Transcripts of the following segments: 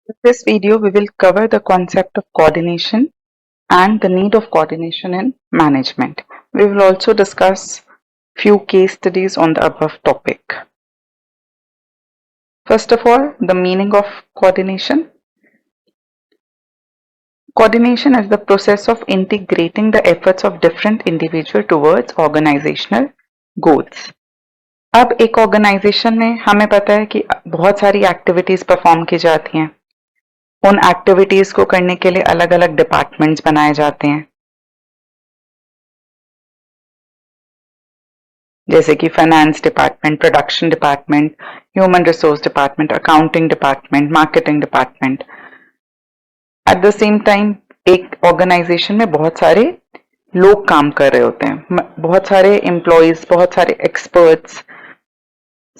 In this video, we will cover the concept of coordination and the need of coordination in management. We will also discuss few case studies on the above topic. First of all, the meaning of coordination. Coordination is the process of integrating the efforts of different individuals towards organizational goals. अब एक organisation में हमें पता है कि बहुत सारी activities perform की जाती हैं। उन एक्टिविटीज को करने के लिए अलग अलग डिपार्टमेंट्स बनाए जाते हैं, जैसे कि finance department, production department, human resource department, accounting department, marketing department. At the same time एक ऑर्गेनाइजेशन में बहुत सारे लोग काम कर रहे होते हैं, बहुत सारे एम्प्लॉयज, बहुत सारे experts,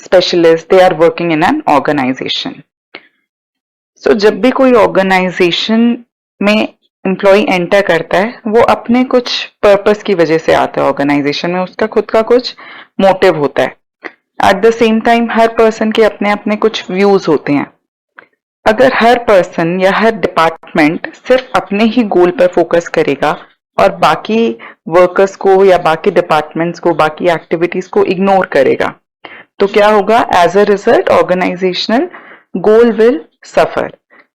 specialist, they are working in an organisation. So जब भी कोई ऑर्गेनाइजेशन में एम्प्लॉय एंटर करता है, वो अपने कुछ पर्पस की वजह से आता है ऑर्गेनाइजेशन में, उसका खुद का कुछ मोटिव होता है। At the same time her person के अपने अपने कुछ व्यूज होते हैं। अगर हर पर्सन या हर डिपार्टमेंट सिर्फ अपने ही गोल पर फोकस करेगा और बाकी वर्कर्स को या बाकी डिपार्टमेंट्स को, बाकी एक्टिविटीज को इग्नोर करेगा, तो क्या होगा? As a result organisational goal will suffer.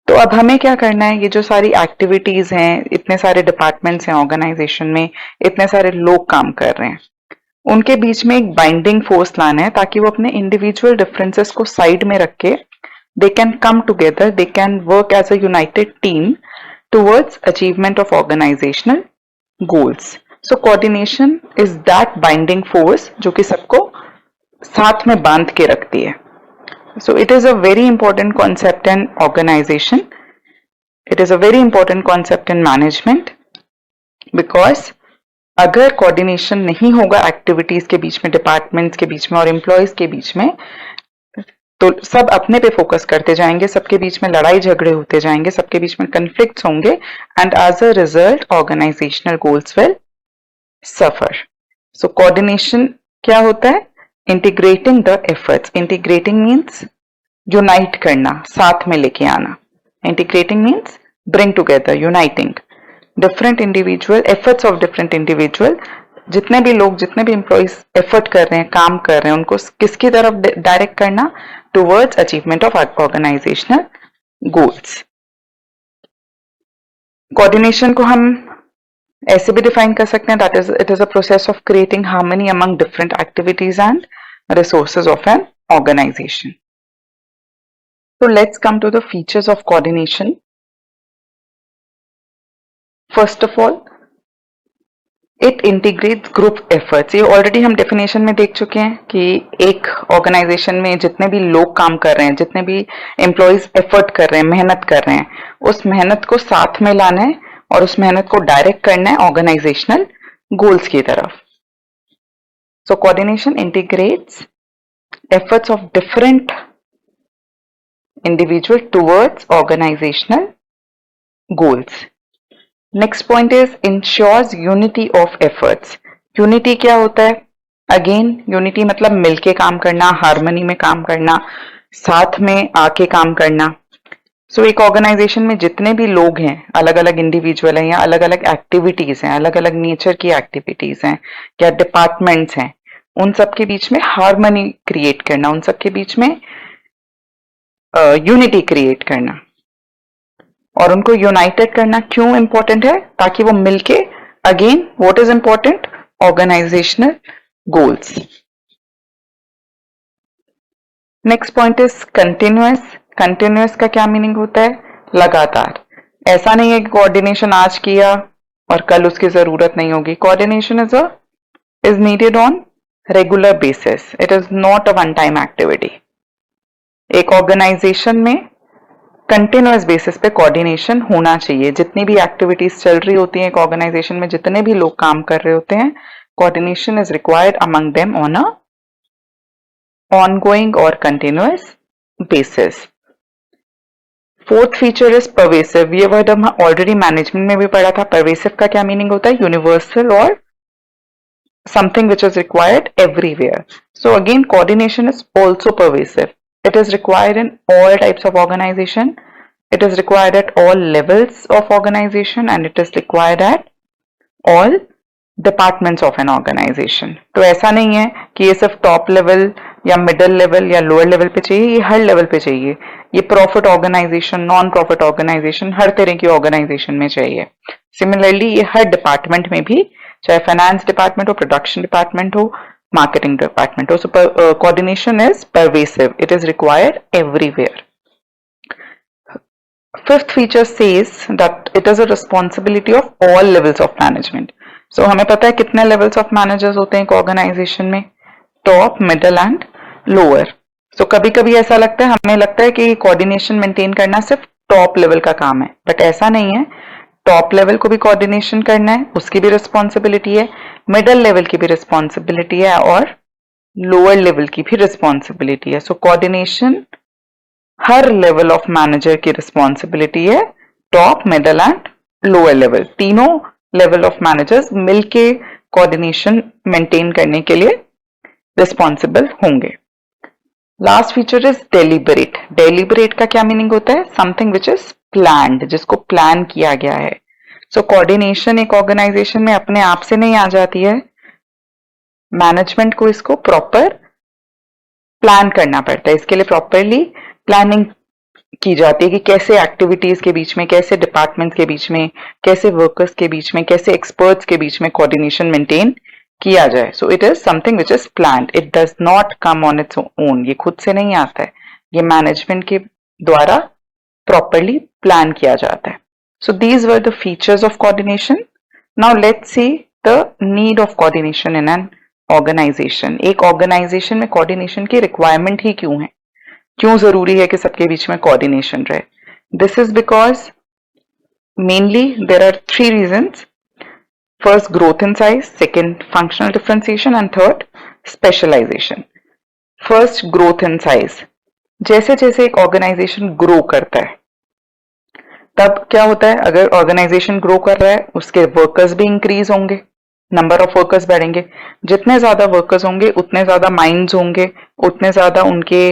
तो अब हमें क्या करना है? ये जो सारी एक्टिविटीज हैं, इतने सारे डिपार्टमेंट्स हैं ऑर्गेनाइजेशन में, इतने सारे लोग काम कर रहे हैं, उनके बीच में एक बाइंडिंग फोर्स लाना है ताकि वो अपने इंडिविजुअल डिफरेंसेस को साइड में रख के they can come together, they can work as a united team towards achievement of organizational goals. So coordination is that binding force जो कि सबको साथ में बांध के रखती है. So it is a very important concept in organization. It is a very important concept in management because अगर कोऑर्डिनेशन नहीं होगा एक्टिविटीज के बीच में, डिपार्टमेंट्स के बीच में और एम्प्लॉयज के बीच में, तो सब अपने पे फोकस करते जाएंगे, सबके बीच में लड़ाई झगड़े होते जाएंगे, सबके बीच में कन्फ्लिक्ट्स होंगे and as a result organisational goals will suffer. So coordination क्या होता है? Integrating the efforts. Integrating means unite करना, साथ में लेके आना. Integrating means bring together, uniting different individual efforts of different individual. जितने भी लोग, जितने भी एम्प्लॉइज एफर्ट कर रहे हैं, काम कर रहे हैं, उनको किसकी तरफ डायरेक्ट करना? Towards achievement of organisational goals. Coordination को हम ऐसे भी डिफाइन कर सकते हैं, that is it is a process of creating harmony among different activities and resources of an organisation. So let's come to the features of coordination. First of all, it integrates group efforts. ये already हम definition में देख चुके हैं कि एक organisation में जितने भी लोग काम कर रहे हैं, जितने भी एम्प्लॉयज एफर्ट कर रहे हैं, मेहनत कर रहे हैं, उस मेहनत को साथ में लाना है और उस मेहनत को डायरेक्ट करना है ऑर्गेनाइजेशनल गोल्स की तरफ. So coordination integrates efforts of different individual towards organisational goals. Next point is ensures unity of efforts. Unity क्या होता है? अगेन यूनिटी मतलब मिलके काम करना, हार्मनी में काम करना, साथ में आके काम करना. सो एक ऑर्गेनाइजेशन में जितने भी लोग हैं, अलग अलग इंडिविजुअल हैं या अलग अलग एक्टिविटीज हैं, अलग अलग नेचर की एक्टिविटीज हैं या डिपार्टमेंट्स हैं, उन सबके बीच में हार्मनी क्रिएट करना, उन सबके बीच में यूनिटी क्रिएट करना और उनको यूनाइटेड करना क्यों इंपॉर्टेंट है? ताकि वो मिलके again what is important? Organisational goals. Next point is continuous. Continuous का क्या मीनिंग होता है? लगातार. ऐसा नहीं है कि कोऑर्डिनेशन आज किया और कल उसकी जरूरत नहीं होगी. Coordination is needed on regular basis. It is not a one time activity. एक ऑर्गेनाइजेशन में कंटिन्यूअस बेसिस पे कोऑर्डिनेशन होना चाहिए. जितनी भी एक्टिविटीज चल रही होती हैं एक ऑर्गेनाइजेशन में, जितने भी लोग काम कर रहे होते हैं, coordination is required among them on a ongoing और continuous basis. Fourth feature is pervasive. ये वर्ड हम ऑलरेडी मैनेजमेंट में भी पढ़ा था. परवेसिव का क्या मीनिंग होता है? यूनिवर्सल और something which is required everywhere. So again coordination is also pervasive. It is required in all types of organization It is required at all levels of organization and it is required at all departments of an organisation. तो ऐसा नहीं है कि ये सिर्फ top level या middle level या lower level पे चाहिए, ये हर लेवल पे चाहिए. ये profit organisation, non profit organisation, हर तरह की ऑर्गेनाइजेशन में चाहिए. सिमिलरली ये हर डिपार्टमेंट में भी, चाहे फाइनेंस डिपार्टमेंट हो, प्रोडक्शन डिपार्टमेंट हो, marketing department. Also, coordination is pervasive. It is required everywhere. Fifth feature says that it is a responsibility of all levels of management. So, हमें पता है कितने levels of managers होते हैं एक organization में, top, middle and lower. So, कभी कभी ऐसा लगता है, हमें लगता है कि coordination maintain करना सिर्फ top level का काम है, but ऐसा नहीं है. टॉप लेवल को भी कोऑर्डिनेशन करना है, उसकी भी रिस्पॉन्सिबिलिटी है, मिडिल लेवल की भी रिस्पॉन्सिबिलिटी है और लोअर लेवल की भी रिस्पॉन्सिबिलिटी है. So coordination her level of manager की रिस्पॉन्सिबिलिटी है, top, middle and lower level. तीनों लेवल ऑफ मैनेजर्स मिलके कोऑर्डिनेशन मेंटेन करने के लिए रिस्पॉन्सिबल होंगे. Last feature is deliberate. Deliberate का क्या मीनिंग होता है? समथिंग विच इज प्लान्ड, जिसको प्लान किया गया है. सो कोऑर्डिनेशन एक ऑर्गेनाइजेशन में अपने आप से नहीं आ जाती है. मैनेजमेंट को इसको प्रॉपर प्लान करना पड़ता है. इसके लिए प्रॉपरली प्लानिंग की जाती है कि कैसे एक्टिविटीज के बीच में, कैसे डिपार्टमेंट्स के बीच में, कैसे वर्कर्स के बीच में, कैसे एक्सपर्ट्स के बीच में कोऑर्डिनेशन मेंटेन किया जाए. So it is something which is planned. It does not come on its own. ये खुद से नहीं आता है, ये मैनेजमेंट के द्वारा प्रॉपरली प्लान किया जाता है. So these were the features of coordination. Now let's see the need of coordination in an organisation. एक ऑर्गेनाइजेशन में कोऑर्डिनेशन की रिक्वायरमेंट ही क्यों है, क्यों जरूरी है कि सबके बीच में कोऑर्डिनेशन रहे? This is because mainly there are 3 reasons. First, growth in size. Second, functional differentiation. And third, specialization. First, growth in size. जैसे जैसे एक ऑर्गेनाइजेशन ग्रो करता है, तब क्या होता है? अगर ऑर्गेनाइजेशन ग्रो कर रहा है, उसके वर्कर्स भी इंक्रीज होंगे, नंबर ऑफ वर्कर्स बढ़ेंगे. जितने ज्यादा वर्कर्स होंगे, उतने ज्यादा माइंड्स होंगे, उतने ज्यादा उनके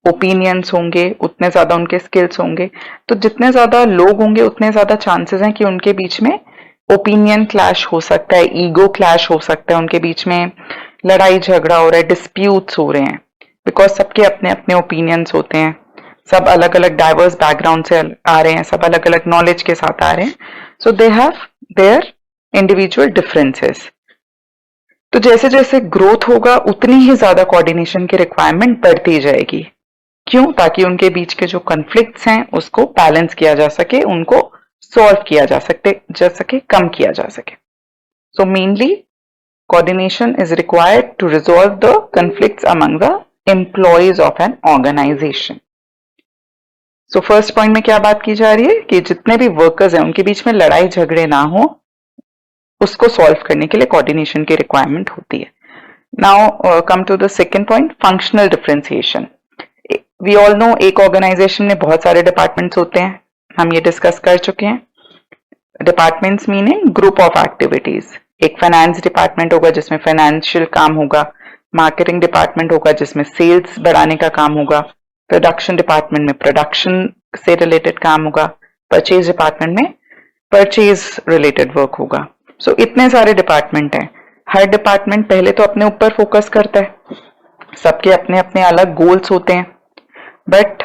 ओपिनियंस होंगे, उतने ज्यादा उनके स्किल्स होंगे. तो जितने ज्यादा लोग होंगे, उतने ज्यादा चांसेस हैं कि उनके बीच में ओपिनियन क्लैश हो सकता है, ईगो क्लैश हो सकता है, उनके बीच में लड़ाई झगड़ा हो रहा है, डिस्प्यूट्स हो रहे हैं. बिकॉज सबके अपने अपने ओपिनियंस होते हैं, सब अलग अलग डाइवर्स बैकग्राउंड से आ रहे हैं, सब अलग अलग नॉलेज के साथ आ रहे हैं. So they have their individual differences. तो जैसे जैसे ग्रोथ होगा, उतनी ही ज्यादा कोऑर्डिनेशन की रिक्वायरमेंट बढ़ती जाएगी. क्यों? ताकि उनके बीच के जो कॉन्फ्लिक्ट्स हैं उसको बैलेंस किया जा सके, उनको सॉल्व किया जा सके, कम किया जा सके. So mainly coordination is required to resolve the conflicts among the employees of an organisation. So first point में क्या बात की जा रही है कि जितने भी वर्कर्स हैं उनके बीच में लड़ाई झगड़े ना हो, उसको सॉल्व करने के लिए कोऑर्डिनेशन की रिक्वायरमेंट होती है. Now come to the second point, functional differentiation. We all know एक ऑर्गेनाइजेशन में बहुत सारे डिपार्टमेंट्स होते हैं, हम ये डिस्कस कर चुके हैं. Departments meaning group of activities. एक फाइनेंस डिपार्टमेंट होगा जिसमें फाइनेंशियल काम होगा, मार्केटिंग डिपार्टमेंट होगा जिसमें सेल्स बढ़ाने का काम होगा, प्रोडक्शन डिपार्टमेंट में प्रोडक्शन से रिलेटेड काम होगा, परचेज डिपार्टमेंट में परचेज रिलेटेड वर्क होगा. सो इतने सारे डिपार्टमेंट हैं. हर डिपार्टमेंट पहले तो अपने ऊपर फोकस करता है, सबके अपने अपने अलग गोल्स होते हैं, बट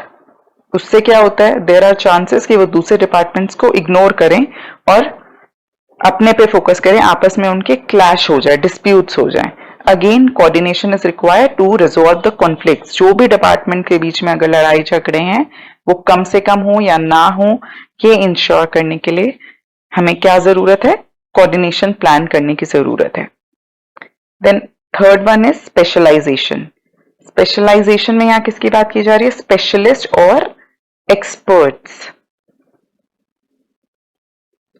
उससे क्या होता है, देयर आर चांसेस कि वो दूसरे डिपार्टमेंट्स को इग्नोर करें और अपने पे फोकस करें, आपस में उनके क्लैश हो जाए, डिस्प्यूट्स हो जाए. Again coordination is required to resolve the conflicts. जो भी डिपार्टमेंट के बीच में अगर लड़ाई झगड़े हैं वो कम से कम हो या ना हो, ये इंश्योर करने के लिए हमें क्या जरूरत है? कोऑर्डिनेशन प्लान करने की जरूरत है. Then third one is specialisation. Specialisation में यहाँ किसकी बात की जा रही है? स्पेशलिस्ट और एक्सपर्ट्स.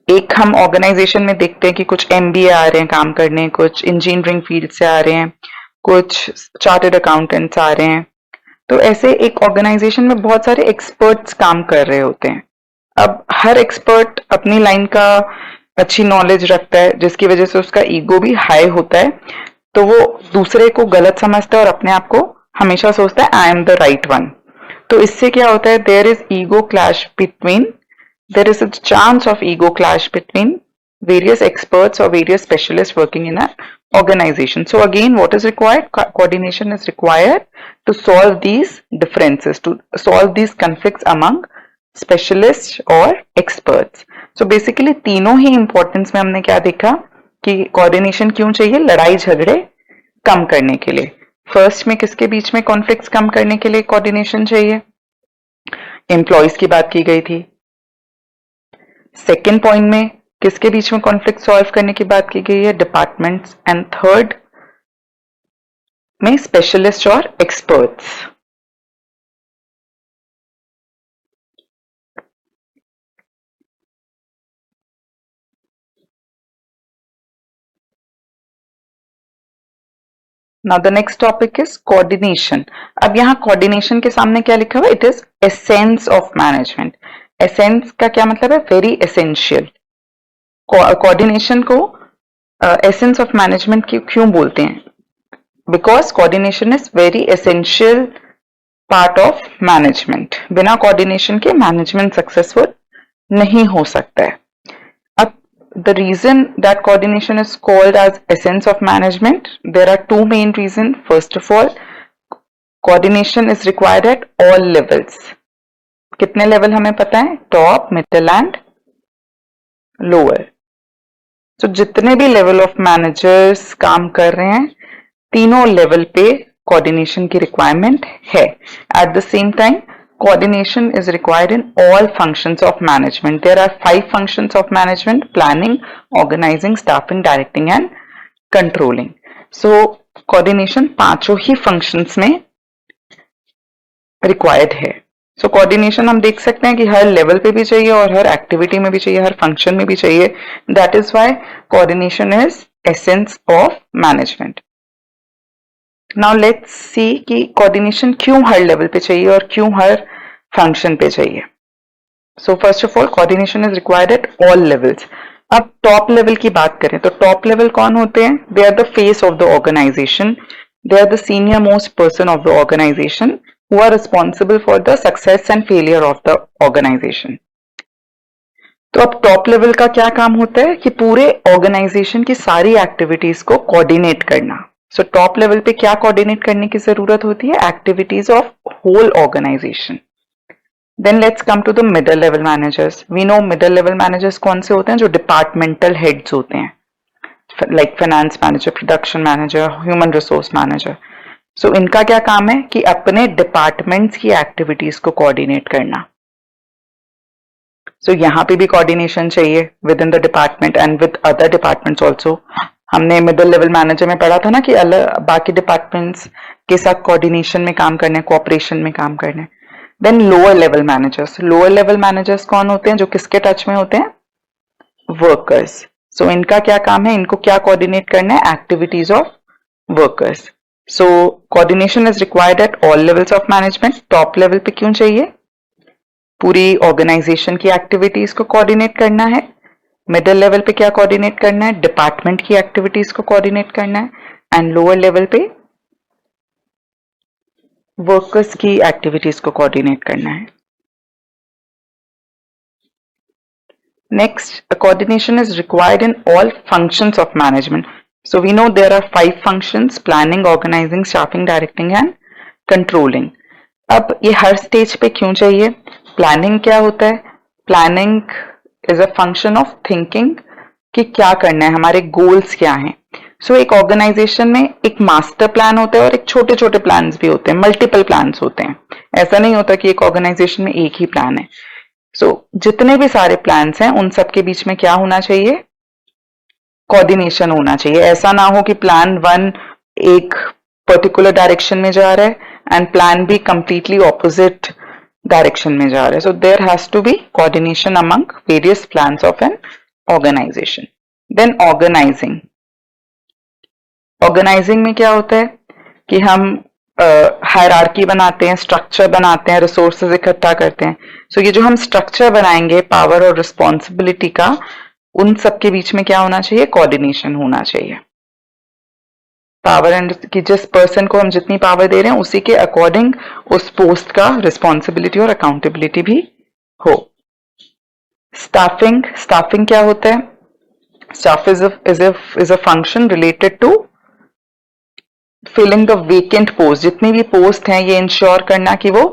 एक हम ऑर्गेनाइजेशन में देखते हैं कि कुछ एमबीए आ रहे हैं काम करने, कुछ इंजीनियरिंग फील्ड से आ रहे हैं, कुछ चार्टर्ड अकाउंटेंट्स आ रहे हैं. तो ऐसे एक ऑर्गेनाइजेशन में बहुत सारे एक्सपर्ट्स काम कर रहे होते हैं. अब हर एक्सपर्ट अपनी लाइन का अच्छी नॉलेज रखता है, जिसकी वजह से उसका ईगो भी हाई होता है. तो वो दूसरे को गलत समझता है और अपने आप को हमेशा सोचता है I am the right one. तो इससे क्या होता है, there is ego clash between, there is a chance of ego clash between various experts or various specialists working in an organization. So again, what is required? Coordination is required to solve these differences, to solve these conflicts among specialists or experts. So basically तीनों ही importance में हमने क्या देखा कि coordination क्यों चाहिए? लड़ाई झगड़े कम करने के लिए. फर्स्ट में किसके बीच में कॉन्फ्लिक्ट्स कम करने के लिए कोऑर्डिनेशन चाहिए? एम्प्लॉयज की बात की गई थी. सेकेंड पॉइंट में किसके बीच में कॉन्फ्लिक्ट सॉल्व करने की बात की गई है? डिपार्टमेंट्स. एंड थर्ड में स्पेशलिस्ट और experts. Now the next topic is coordination. अब यहां कोऑर्डिनेशन के सामने क्या लिखा हुआ? It is essence of management. Essence का क्या मतलब है? Very essential. कोऑर्डिनेशन को एसेंस ऑफ मैनेजमेंट क्यों बोलते हैं? Because coordination is very essential part of management. बिना कोऑर्डिनेशन के मैनेजमेंट सक्सेसफुल नहीं हो सकता है. अब the reason that coordination is called as essence of management, there are two main reasons. First of all, coordination is required at all levels. कितने level हमें पता है? Top, middle and lower. तो जितने भी लेवल ऑफ मैनेजर्स काम कर रहे हैं, तीनों लेवल पे कोऑर्डिनेशन की रिक्वायरमेंट है. At the same time coordination is required in all functions of management. There are 5 functions of management: planning, organizing, staffing, directing and controlling. So coordination पांचों ही functions में required है. So coordination हम देख सकते हैं कि हर लेवल पे भी चाहिए और हर एक्टिविटी में भी चाहिए, हर फंक्शन में भी चाहिए. That is why coordination is essence of management. Now let's see कि coordination क्यों हर लेवल पे चाहिए और क्यों हर फंक्शन पे चाहिए. So first of all, coordination is required at all levels. अब टॉप लेवल की बात करें तो टॉप लेवल कौन होते हैं? They are the face of the organization. They are the senior most person of the organization who are responsible for the success and failure of the organization. तो अब top level का क्या काम होता है कि पूरे ऑर्गेनाइजेशन की सारी एक्टिविटीज को कोऑर्डिनेट करना. सो टॉप लेवल पे क्या कोऑर्डिनेट करने की जरूरत होती है? Activities of whole organisation. Then let's come to the middle level managers. We know middle level managers कौन से होते हैं? जो डिपार्टमेंटल हेड्स होते हैं, like finance manager, production manager, human resource manager. So इनका क्या काम है कि अपने डिपार्टमेंट्स की एक्टिविटीज को कोऑर्डिनेट करना. सो यहाँ पे भी कोऑर्डिनेशन चाहिए with in the department and with other departments also. हमने मिडिल लेवल मैनेजर में पढ़ा था ना कि अलग बाकी डिपार्टमेंट्स के साथ कोऑर्डिनेशन में काम करने, कोऑपरेशन में काम करने. Then lower level managers. Lower level managers कौन होते हैं? जो किसके टच में होते हैं? वर्कर्स. सो इनका क्या काम है? इनको क्या कोऑर्डिनेट करना है? Activities of workers. So coordination is required at all levels of management. Top level पे क्यों चाहिए? पूरी ऑर्गेनाइजेशन की एक्टिविटीज को कोऑर्डिनेट करना है. मिडिल लेवल पे क्या कोऑर्डिनेट करना है? डिपार्टमेंट की एक्टिविटीज को कोऑर्डिनेट करना है. एंड लोअर लेवल पे वर्कर्स की एक्टिविटीज को कोऑर्डिनेट करना है. Next, coordination is required in all functions of management. So we know there are 5 functions: planning, organising, staffing, directing and controlling. अब ये हर स्टेज पे क्यों चाहिए? प्लानिंग क्या होता है? Planning is a function of thinking कि क्या करना है, हमारे गोल्स क्या हैं. सो एक ऑर्गेनाइजेशन में एक मास्टर प्लान होता है और एक छोटे छोटे प्लान्स भी होते हैं, मल्टीपल प्लान्स होते हैं. ऐसा नहीं होता कि एक ऑर्गेनाइजेशन में एक ही प्लान है. सो जितने भी सारे प्लान्स हैं उन सबके बीच में क्या होना चाहिए? कोऑर्डिनेशन होना चाहिए. ऐसा ना हो कि प्लान 1 एक पर्टिकुलर डायरेक्शन में जा रहा है and plan B completely opposite direction में जा रहा है. So there has to be coordination among various plans of an organisation. Then organising. Organising में क्या होता है कि हम हायरार्की बनाते हैं, स्ट्रक्चर बनाते हैं, रिसोर्सेज इकट्ठा करते हैं. सो ये जो हम स्ट्रक्चर बनाएंगे पावर और रिस्पॉन्सिबिलिटी का, उन सब के बीच में क्या होना चाहिए? कोऑर्डिनेशन होना चाहिए. पावर एंड कि जिस पर्सन को हम जितनी पावर दे रहे हैं उसी के अकॉर्डिंग उस पोस्ट का रिस्पॉन्सिबिलिटी और अकाउंटेबिलिटी भी हो। स्टाफिंग, स्टाफिंग क्या होता है? Staff is a function related to filling the vacant post. जितनी भी पोस्ट हैं ये इंश्योर करना कि वो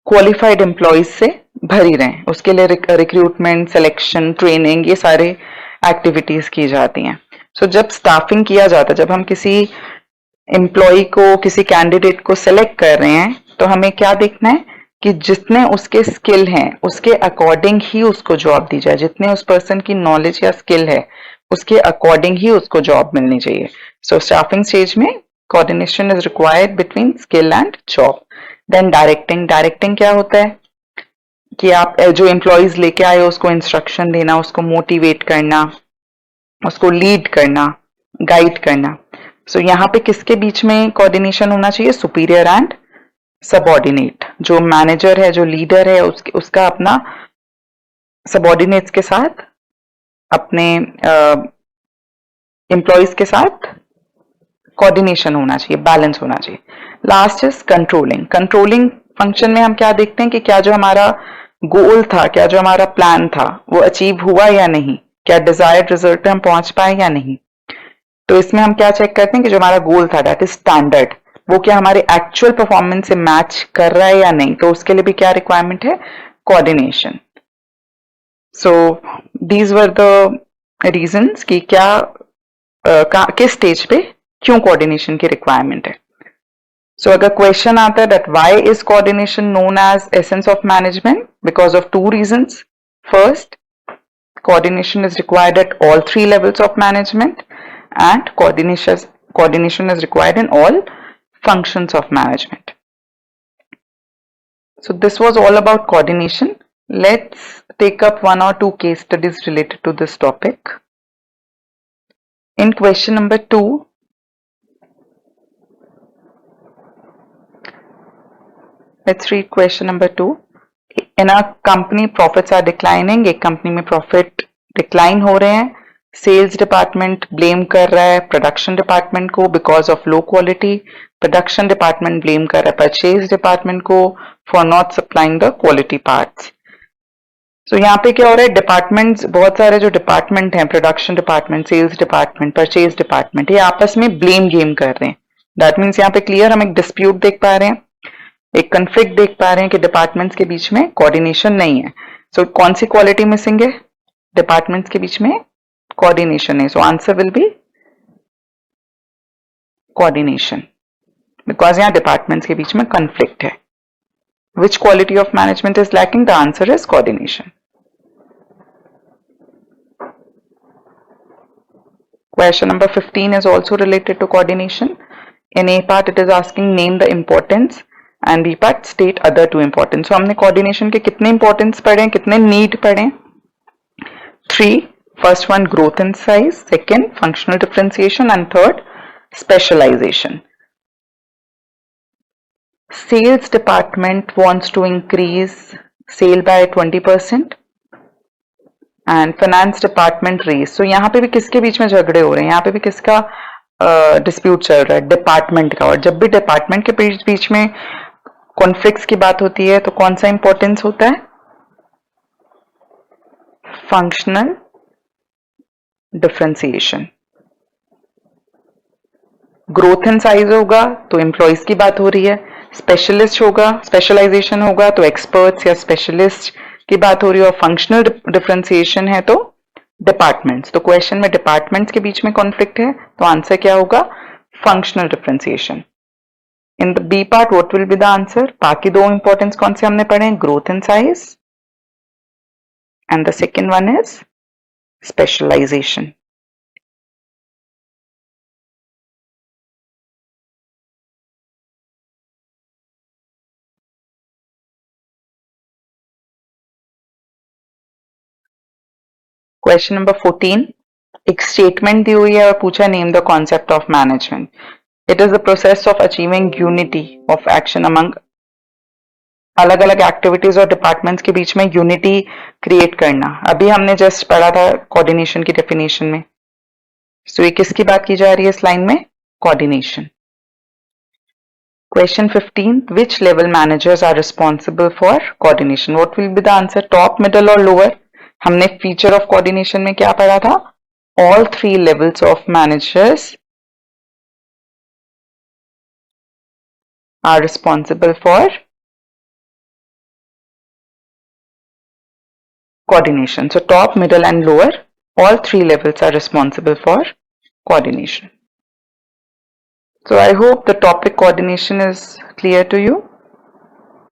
क्वालिफाइड एम्प्लॉयज से भरी रहें, उसके लिए रिक्रूटमेंट, सिलेक्शन, ट्रेनिंग, ये सारे एक्टिविटीज की जाती हैं। सो जब स्टाफिंग किया जाता है, जब हम किसी एम्प्लॉय को, किसी कैंडिडेट को सिलेक्ट कर रहे हैं, तो हमें क्या देखना है कि जितने उसके स्किल हैं उसके अकॉर्डिंग ही उसको जॉब दी जाए। जितने उस पर्सन की नॉलेज या स्किल है उसके अकॉर्डिंग ही उसको जॉब मिलनी चाहिए। सो स्टाफिंग स्टेज में coordination is required between skill and job. Then directing, directing क्या होता है कि आप जो एम्प्लॉयज लेके आए हो उसको इंस्ट्रक्शन देना, उसको मोटिवेट करना, उसको लीड करना, गाइड करना। सो यहाँ पे किसके बीच में कोऑर्डिनेशन होना चाहिए? Superior and subordinate. जो मैनेजर है, जो लीडर है, उसका अपना सबऑर्डिनेट्स के साथ, अपने एम्प्लॉयज के साथ कोऑर्डिनेशन होना चाहिए, बैलेंस होना चाहिए। Last is controlling. Controlling function में हम क्या देखते हैं कि क्या जो हमारा गोल था, क्या जो हमारा प्लान था वो अचीव हुआ या नहीं, क्या डिजायर्ड रिजल्ट पे हम पहुंच पाए या नहीं। तो इसमें हम क्या चेक करते हैं कि जो हमारा गोल था, दैट इज स्टैंडर्ड, वो क्या हमारे एक्चुअल परफॉर्मेंस से मैच कर रहा है या नहीं। तो उसके लिए भी क्या रिक्वायरमेंट है? Coordination. So these were the reasons कि क्या किस स्टेज पे क्यों कोऑर्डिनेशन की रिक्वायरमेंट है। सो अगर क्वेश्चन आता है that why is coordination known as essence of management, because of two reasons. First, coordination is required at all three levels of management, and coordination is required in all functions of management. So this was all about coordination. Let's take up one or two case studies related to this topic. In question number 2, let's read question number 2. In a company profits are declining, एक कंपनी में profit decline हो रहे हैं। Sales department blame कर रहा है production department को because of low quality. Production department blame कर रहा है परचेज डिपार्टमेंट को for not supplying the quality parts. So यहाँ पे क्या हो रहा है? डिपार्टमेंट्स, बहुत सारे जो डिपार्टमेंट हैं, production department, sales department, purchase department, ये आपस में ब्लेम गेम कर रहे हैं। दैट मीन्स यहाँ पे क्लियर हम एक डिस्प्यूट देख पा रहे हैं, एक कन्फ्लिक्ट देख पा रहे हैं कि डिपार्टमेंट्स के बीच में कोऑर्डिनेशन नहीं है। सो कौन सी क्वालिटी मिसिंग है? डिपार्टमेंट्स के बीच में कोऑर्डिनेशन है। So answer will be coordination, because यहाँ डिपार्टमेंट्स के बीच में कन्फ्लिक्ट है। विच quality of management is lacking? The answer is coordination. Question number 15 is also related to coordination. In A part it is asking name the importance and B part state other two importance. So हमने coordination के कितने importance पढ़े, कितने need पढ़े? 3. First one growth in size, second functional differentiation, and third specialization. Sales department wants to increase sale by 20%. And finance department रेस। So यहाँ पे भी किसके बीच में झगड़े हो रहे हैं? यहाँ पे भी किसका डिस्प्यूट चल रहा है? डिपार्टमेंट का। और जब भी डिपार्टमेंट के बीच में कॉन्फ्लिक्ट्स की बात होती है तो कौन सा इंपॉर्टेंस होता है? Functional differentiation. Growth in size होगा तो एम्प्लॉयज की बात हो रही है, स्पेशलिस्ट होगा, स्पेशलाइजेशन होगा तो एक्सपर्ट्स या स्पेशलिस्ट की बात हो रही है, और फंक्शनल डिफरेंशिएशन है तो डिपार्टमेंट्स। तो क्वेश्चन में डिपार्टमेंट्स के बीच में कॉन्फ्लिक्ट है तो आंसर क्या होगा? Functional differentiation. In the B part what will be the answer? बाकी दो इंपॉर्टेंस कौन से हमने पढ़े? Growth in size and the second one is specialisation. Question number 14, एक स्टेटमेंट दी हुई है और पूछा name the concept of management. It is the process of achieving unity of action among, अलग अलग एक्टिविटीज और डिपार्टमेंट्स के बीच में यूनिटी क्रिएट करना। अभी हमने जस्ट पढ़ा था कोऑर्डिनेशन की डेफिनेशन में। सो ये किसकी बात की जा रही है इस लाइन में? coordination. Question 15. Which level managers are responsible for coordination? What will be the answer? Top, middle or lower? हमने feature of coordination में क्या पढ़ा था? All three levels of managers are responsible for coordination. So top, middle and lower, all three levels are responsible for coordination. So I hope the topic coordination is clear to you.